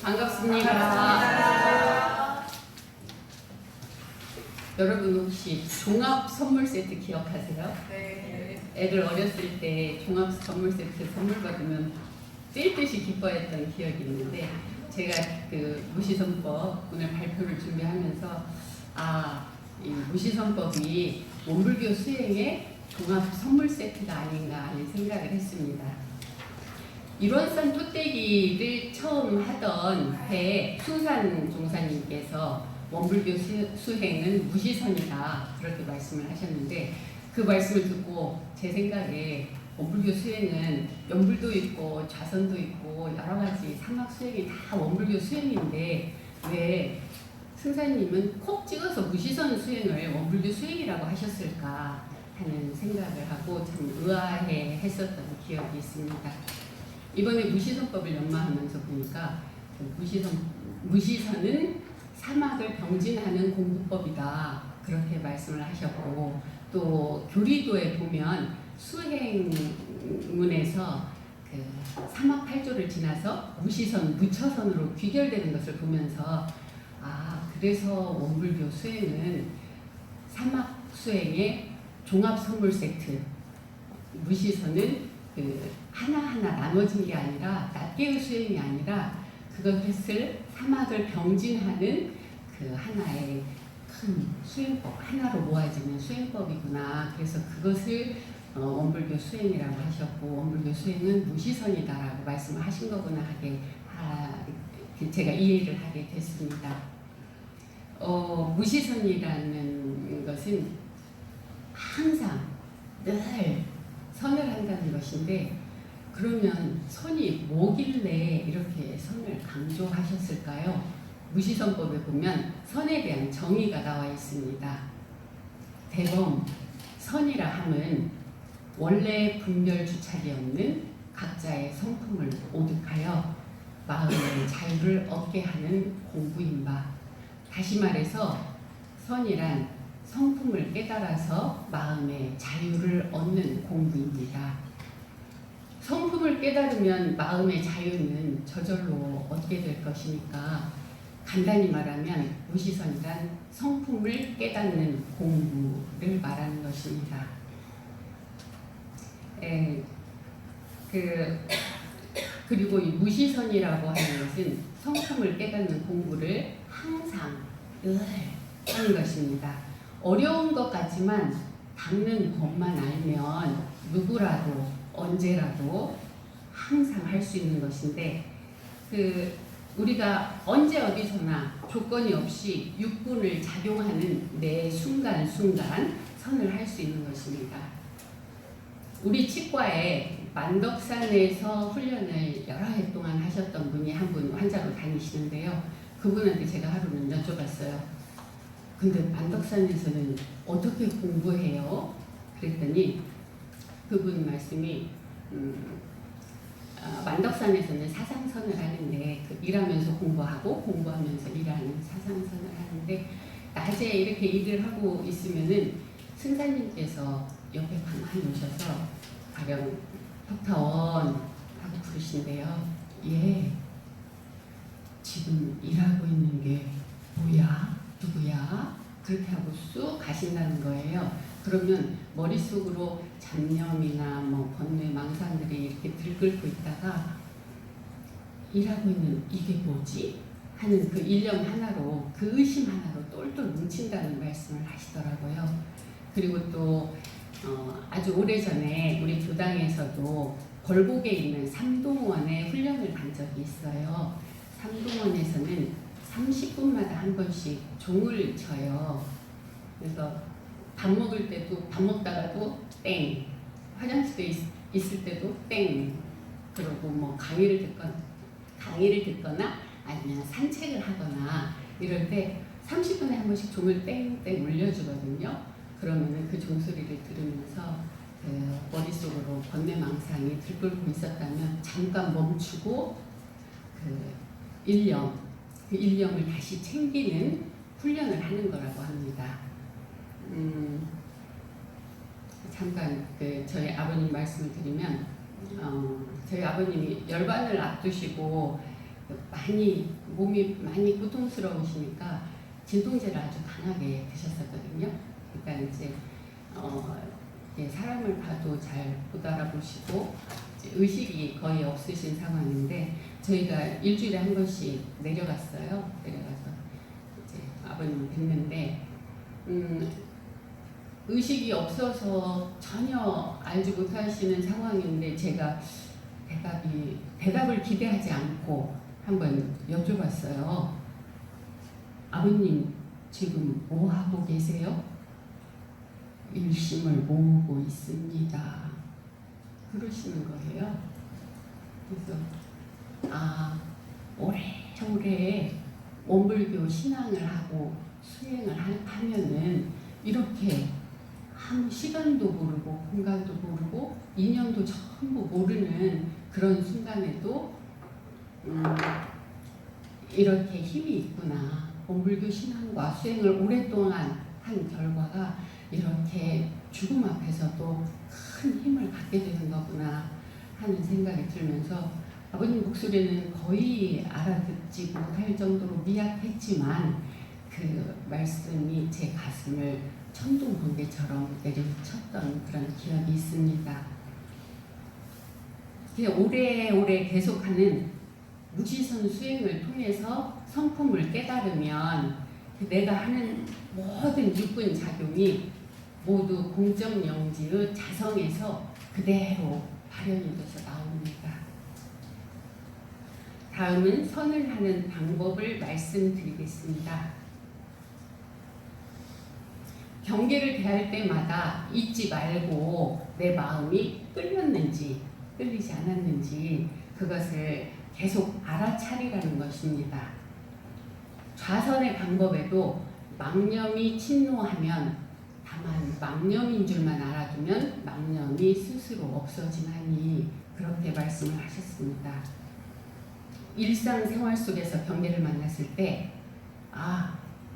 반갑습니다. 여러분 혹시 종합 선물 세트 기억하세요? 네. 애들 어렸을 때 종합 선물 세트 선물 받으면 뛸 듯이 기뻐했던 기억이 있는데, 제가 그 무시선법 오늘 발표를 준비하면서 이 무시선법이 원불교 수행의 종합 선물 세트가 아닌가 하는 생각을 했습니다. 일원산 뚜떼기를 처음 하던 해 수산 종사님께서 원불교 수행은 무시선이다 그렇게 말씀을 하셨는데, 그 말씀을 듣고 제 생각에 원불교 수행은 연불도 있고 좌선도 있고 여러 가지 삼학 수행이 다 원불교 수행인데 왜 승사님은 콕 찍어서 무시선 수행을 원불교 수행이라고 하셨을까 하는 생각을 하고 참 의아해 했었던 기억이 있습니다. 이번에 무시선법을 연마하면서 보니까 무시선은 사막을 병진하는 공부법이다 그렇게 말씀을 하셨고, 또 교리도에 보면 수행문에서 그 사막팔조를 지나서 무시선, 무처선으로 귀결되는 것을 보면서 그래서 원불교 수행은 사막 수행의 종합 선물 세트, 무시선은 그 하나하나 나눠진 게 아니라 낱개의 수행이 아니라 그것을 사막을 병진하는 그 하나의 큰 수행법, 하나로 모아지는 수행법이구나. 그래서 그것을 원불교 수행이라고 하셨고, 원불교 수행은 무시선이다라고 말씀을 하신 거구나 하게 제가 이해를 하게 됐습니다. 무시선이라는 것은 항상 늘 선을 한다는 것인데, 그러면 선이 뭐길래 이렇게 선을 강조하셨을까요? 무시선법에 보면 선에 대한 정의가 나와 있습니다. 대범, 선이라 함은 원래 분별 주착이 없는 각자의 성품을 오득하여 마음의 자유를 얻게 하는 공부인 바. 다시 말해서 선이란 성품을 깨달아서 마음의 자유를 얻는 공부입니다. 성품을 깨달으면 마음의 자유는 저절로 얻게 될 것이니까, 간단히 말하면 무시선이란 성품을 깨닫는 공부를 말하는 것입니다. 그리고 이 무시선이라고 하는 것은 성품을 깨닫는 공부를 항상 늘 하는 것입니다. 어려운 것 같지만 닦는 법만 알면 누구라도 언제라도 항상 할 수 있는 것인데, 우리가 언제 어디서나 조건이 없이 육군을 작용하는 매 순간순간 선을 할 수 있는 것입니다. 우리 치과에 만덕산에서 훈련을 여러 해 동안 하셨던 분이 한 분 환자로 다니시는데요. 그분한테 제가 하루는 여쭤봤어요. 근데 만덕산에서는 어떻게 공부해요? 그랬더니 그분 말씀이 만덕산에서는 사상선을 하는데 일하면서 공부하고 공부하면서 일하는 사상선을 하는데, 낮에 이렇게 일을 하고 있으면은 승사님께서 옆에 가만히 오셔서 가령 덕타원 하고 부르신대요. 예, 지금 일하고 있는 게 뭐야? 누구야? 그렇게 하고 쑥 가신다는 거예요. 그러면 머릿속으로 잡념이나 번뇌, 망상들이 이렇게 들끓고 있다가 일하고 있는 이게 뭐지? 하는 그 일념 하나로, 그 의심 하나로 똘똘 뭉친다는 말씀을 하시더라고요. 그리고 또 아주 오래전에 우리 교당에서도 걸곡에 있는 삼동원에 훈련을 간 적이 있어요. 삼동원에서는 30분마다 한 번씩 종을 쳐요. 그래서 밥 먹을 때도, 밥 먹다가도 땡, 화장실에 있을 때도 땡, 그리고 강의를 듣거나 아니면 산책을 하거나 이럴 때 30분에 한 번씩 종을 땡땡 울려주거든요. 그러면은 그 종소리를 들으면서 머릿속으로 번뇌망상이 들끓고 있었다면 잠깐 멈추고 그 일념을 다시 챙기는 훈련을 하는 거라고 합니다. 잠깐 저희 아버님 말씀을 드리면, 저희 아버님이 열반을 앞두시고 몸이 많이 고통스러우시니까 진통제를 아주 강하게 드셨었거든요. 그러니까 이제 사람을 봐도 잘 못 알아보시고 의식이 거의 없으신 상황인데 저희가 일주일에 한 번씩 내려갔어요. 내려가서 이제 아버님을 뵙는데 의식이 없어서 전혀 알지 못하시는 상황인데 제가 대답을 기대하지 않고 한번 여쭤봤어요. 아버님 지금 뭐 하고 계세요? 일심을 모으고 있습니다. 그러시는 거예요. 그래서 오래오래 원불교 신앙을 하고 수행을 하면은 이렇게 아무 시간도 모르고 공간도 모르고 인연도 전부 모르는 그런 순간에도 이렇게 힘이 있구나. 원불교 신앙과 수행을 오랫동안 한 결과가 이렇게 죽음 앞에서도 큰 힘을 갖게 되는 거구나 하는 생각이 들면서 아버님 목소리는 거의 알아듣지 못할 정도로 미약했지만 그 말씀이 제 가슴을 천둥 번개처럼 내리쳤던 그런 기억이 있습니다. 오래오래 계속하는 무지선 수행을 통해서 성품을 깨달으면 내가 하는 모든 육군 작용이 모두 공정영지의 자성에서 그대로 발현이 돼서 나옵니다. 다음은 선을 하는 방법을 말씀드리겠습니다. 경계를 대할 때마다 잊지 말고 내 마음이 끌렸는지 끌리지 않았는지 그것을 계속 알아차리라는 것입니다. 좌선의 방법에도 망념이 침노하면 다만 망념인 줄만 알아두면 망념이 스스로 없어지나니 그렇게 말씀을 하셨습니다. 일상생활 속에서 경계를 만났을 때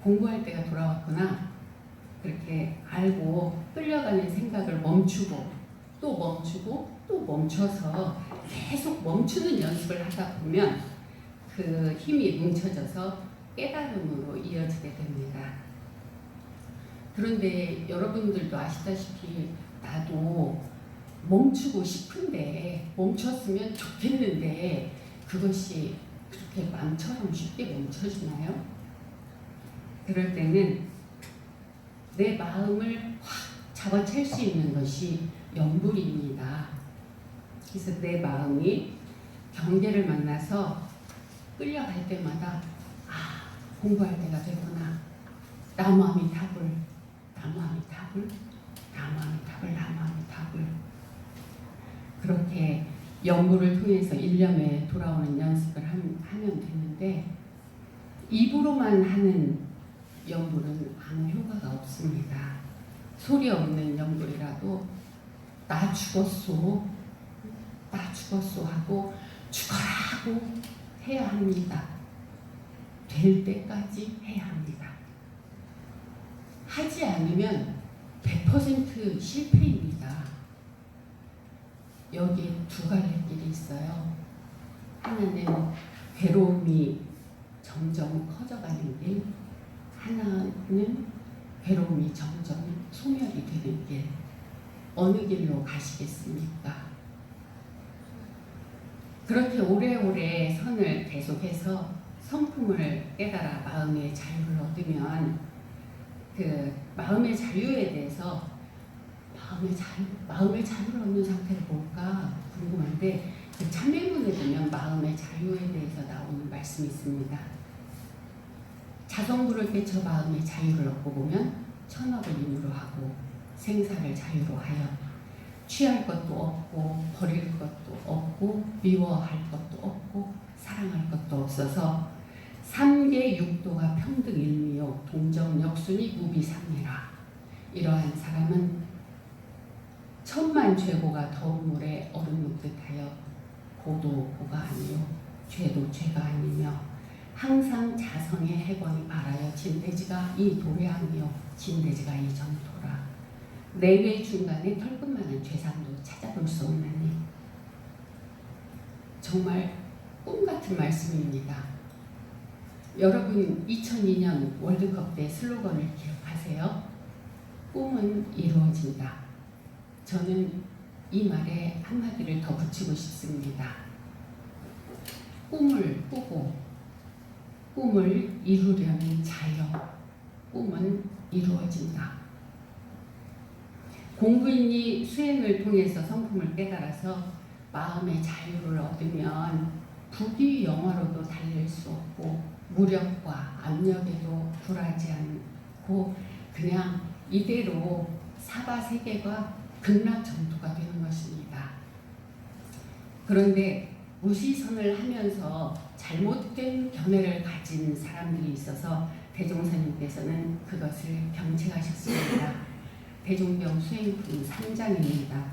공부할 때가 돌아왔구나 그렇게 알고 끌려가는 생각을 멈추고 또 멈추고 또 멈춰서 계속 멈추는 연습을 하다 보면 그 힘이 뭉쳐져서 깨달음으로 이어지게 됩니다. 그런데 여러분들도 아시다시피 나도 멈추고 싶은데 멈췄으면 좋겠는데 그것이 그렇게 마음처럼 쉽게 멈춰지나요? 그럴 때는 내 마음을 확 잡아챌 수 있는 것이 염불입니다. 그래서 내 마음이 경계를 만나서 끌려갈 때마다 공부할 때가 되구나. 나무아미타불, 나무아미타불, 나무아미타불, 나무아미타불. 그렇게 염불을 통해서 일념에 돌아오는 연습을 하면 되는데 입으로만 하는 염불은 아무 효과가 없습니다. 소리 없는 염불이라도 나 죽었소, 나 죽었소 하고 죽어라고 해야 합니다. 될 때까지 해야 합니다. 하지 않으면 100% 실패입니다. 여기에 두 갈래 길이 있어요. 하나는 괴로움이 점점 커져가는 길, 하나는 괴로움이 점점 소멸이 되는 길. 어느 길로 가시겠습니까? 그렇게 오래오래 선을 계속해서 성품을 깨달아 마음의 자유를 얻으면 그 마음의 자유에 대해서 마음의 자유를 얻는 상태가 뭘까 궁금한데 그 참회문에 보면 마음의 자유에 대해서 나오는 말씀이 있습니다. 자성불을 깨쳐 마음의 자유를 얻고 보면 천업을 임무로 하고 생사를 자유로 하여 취할 것도 없고 버릴 것도 없고 미워할 것도 없고 사랑할 것도 없어서 삼계 육도가 평등일미요 동정역순이 무비삼니라. 이러한 사람은 천만 죄고가 더운 물에 얼음 눕듯하여 고도 고가 아니요 죄도 죄가 아니며 항상 자성의 해권이 바라여 진대지가 이 도량이요 진대지가 이 정토라. 내외 중간에 털끝만한 죄상도 찾아볼 수 없나니 정말 꿈 같은 똑같은 말씀입니다. 여러분 2002년 월드컵 때 슬로건을 기억하세요? 꿈은 이루어진다. 저는 이 말에 한마디를 더 붙이고 싶습니다. 꿈을 꾸고 꿈을 이루려는 자여, 꿈은 이루어진다. 공부인이 수행을 통해서 성품을 깨달아서 마음의 자유를 얻으면 부귀 영화로도 달릴 수 없고 무력과 압력에도 굴하지 않고 그냥 이대로 사바세계가 극락정토가 되는 것입니다. 그런데 무시선을 하면서 잘못된 견해를 가진 사람들이 있어서 대종사님께서는 그것을 경책하셨습니다. 대종경 수행품 3장입니다.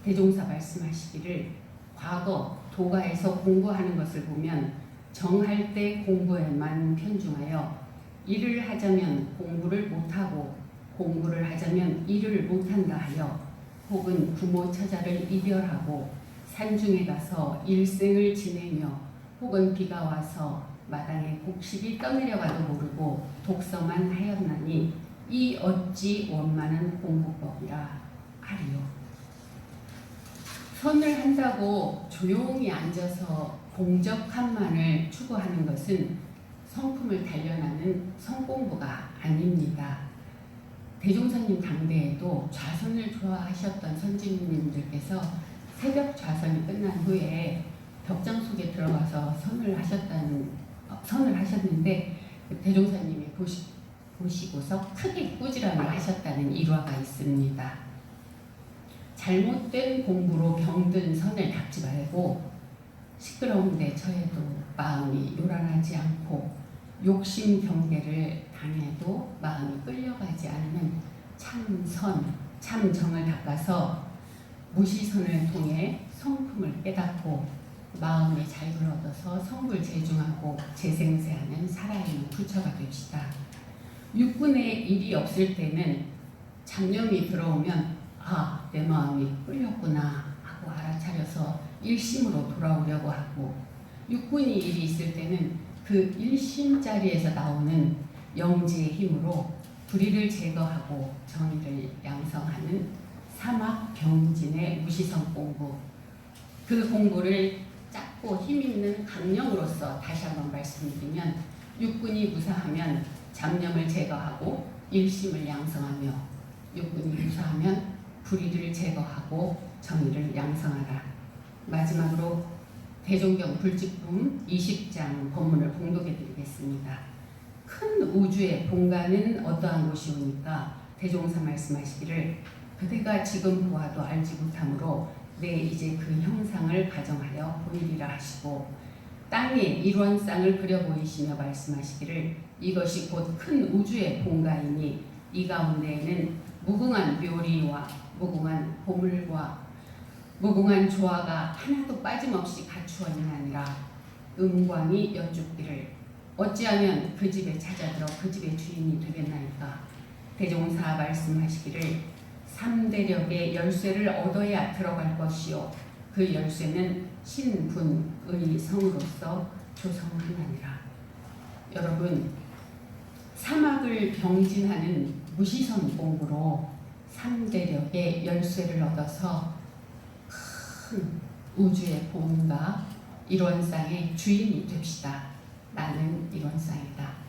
대종사 말씀하시기를 과거 도가에서 공부하는 것을 보면 정할 때 공부에만 편중하여 일을 하자면 공부를 못하고 공부를 하자면 일을 못한다 하여 혹은 부모 처자를 이별하고 산중에 가서 일생을 지내며 혹은 비가 와서 마당에 곡식이 떠내려가도 모르고 독서만 하였나니 이 어찌 원만한 공부법이라 하리요. 선을 한다고 조용히 앉아서 공적함만을 추구하는 것은 성품을 단련하는 성공부가 아닙니다. 대종사님 당대에도 좌선을 좋아하셨던 선진님들께서 새벽 좌선이 끝난 후에 벽장 속에 들어가서 선을 하셨는데 대종사님이 보시고서 크게 꾸지람을 하셨다는 일화가 있습니다. 잘못된 공부로 병든 선을 닦지 말고 시끄러운 데 처해도 마음이 요란하지 않고 욕심 경계를 당해도 마음이 끌려가지 않는 참선, 참정을 닦아서 무시선을 통해 성품을 깨닫고 마음의 자유를 얻어서 성불재중하고 재생세하는 살아있는 부처가 됩시다. 육군의 일이 없을 때는 잡념이 들어오면 내 마음이 끌렸구나 하고 알아차려서 일심으로 돌아오려고 하고 육군이 일이 있을 때는 그 일심자리에서 나오는 영지의 힘으로 불의를 제거하고 정의를 양성하는 사막병진의 무시성 공부, 그 공부를 짧고 힘있는 강령으로서 다시 한번 말씀드리면 육군이 무사하면 잡념을 제거하고 일심을 양성하며 육군이 무사하면 불의를 제거하고 정의를 양성하라. 마지막으로 대종경 불직품 20장 법문을 봉독해 드리겠습니다. 큰 우주의 본관은 어떠한 곳이오니까 대종사 말씀하시기를 그대가 지금 보아도 알지 못하므로 내 이제 그 형상을 가정하여 보이리라 하시고 땅에 일원상을 그려 보이시며 말씀하시기를 이것이 곧 큰 우주의 본가이니 이 가운데에는 무궁한 묘리와 무궁한 보물과 무궁한 조화가 하나도 빠짐없이 갖추어 있나니라. 음광이 여쭙기를 어찌하면 그 집에 찾아들어 그 집의 주인이 되겠나이까. 대종사 말씀하시기를 3대력의 열쇠를 얻어야 들어갈 것이요 그 열쇠는 신분의 성으로서 조성하느니라. 여러분, 사막을 병진하는 무시선 공부로 3대력의 열쇠를 얻어서 큰 우주의 본가 일원상의 주인이 됩시다. 나는 일원상이다.